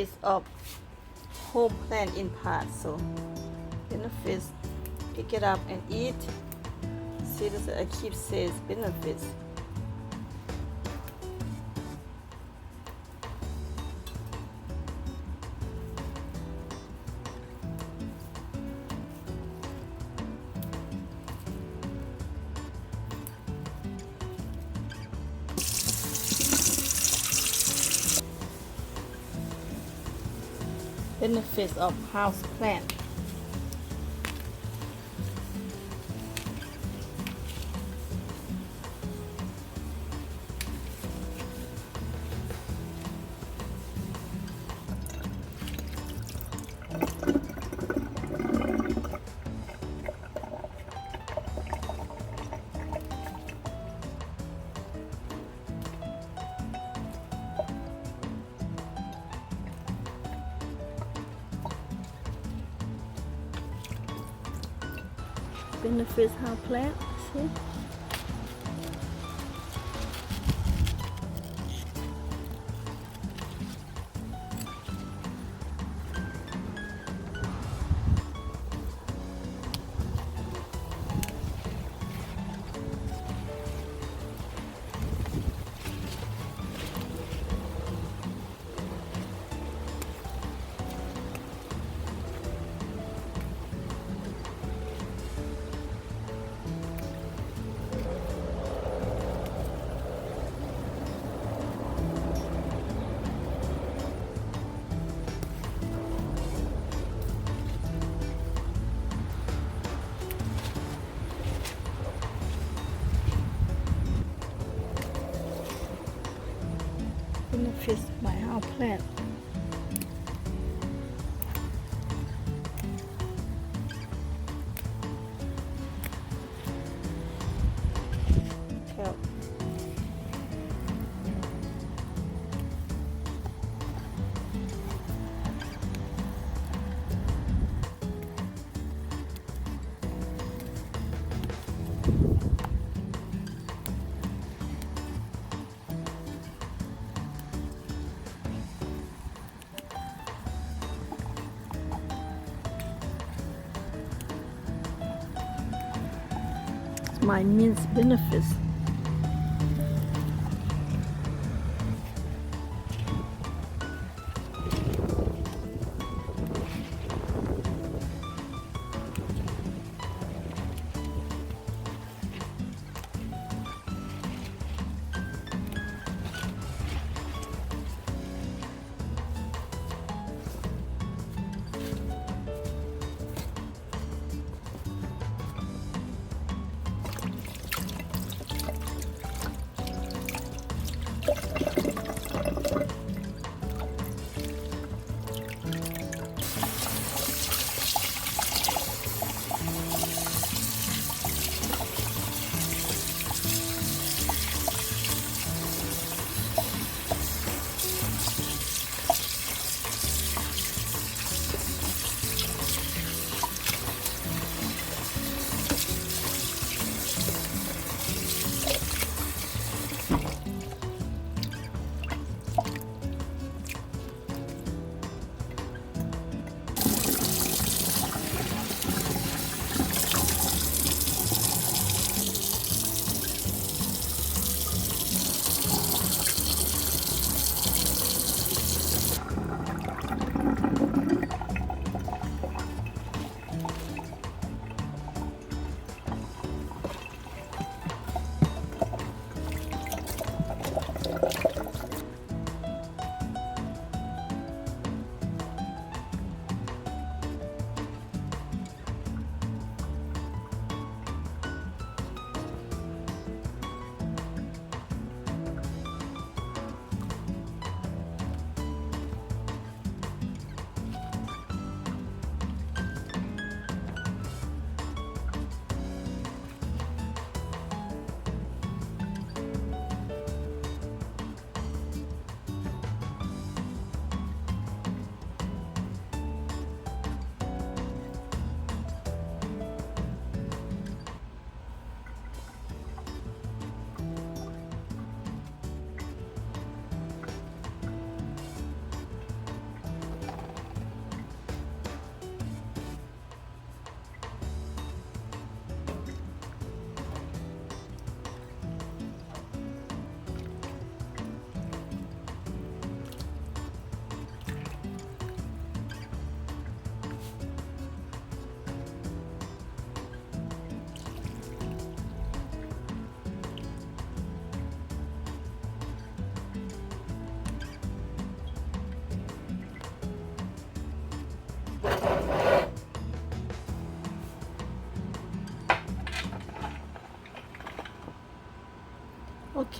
benefits of whole plant in parts. So benefits, pick it up and eat. See this, I keep says benefits. Benefits of house plant. Benefits house plant. See? Benefits by house plant. Help. My means benefits.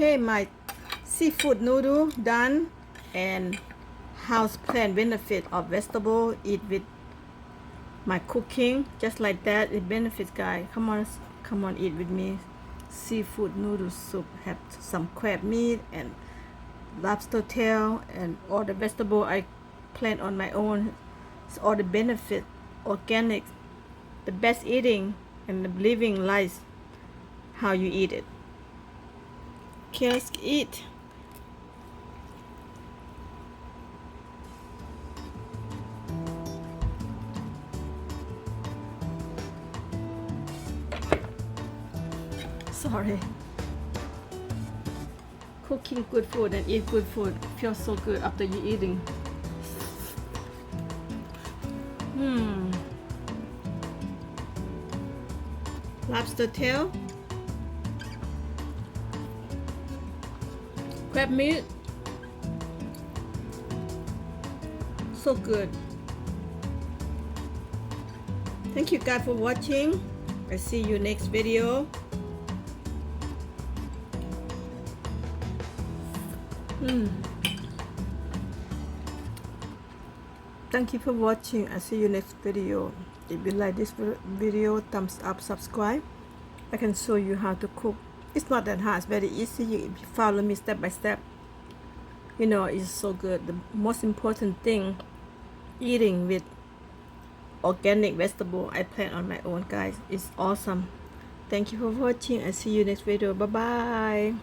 Okay, my seafood noodle done, and house plant benefit of vegetable eat with my cooking just like that. It benefits, guys. Come on, eat with me. Seafood noodle soup have some crab meat and lobster tail and all the vegetable I plant on my own. It's all the benefit, organic, the best eating and the living life how you eat it. Okay, let's eat. Sorry. Cooking good food and eat good food feels so good after you eating. Lobster tail, crab meat, so good. Thank you guys for watching. I see you next video. Thank you for watching. I see you next video. If you like this video, thumbs up, subscribe. I can show you how to cook. It's not that hard. It's very easy. If you follow me step by step, you know, it's so good. The most important thing, eating with organic vegetable I plant on my own, guys. It's awesome. Thank you for watching. I see you next video. Bye bye.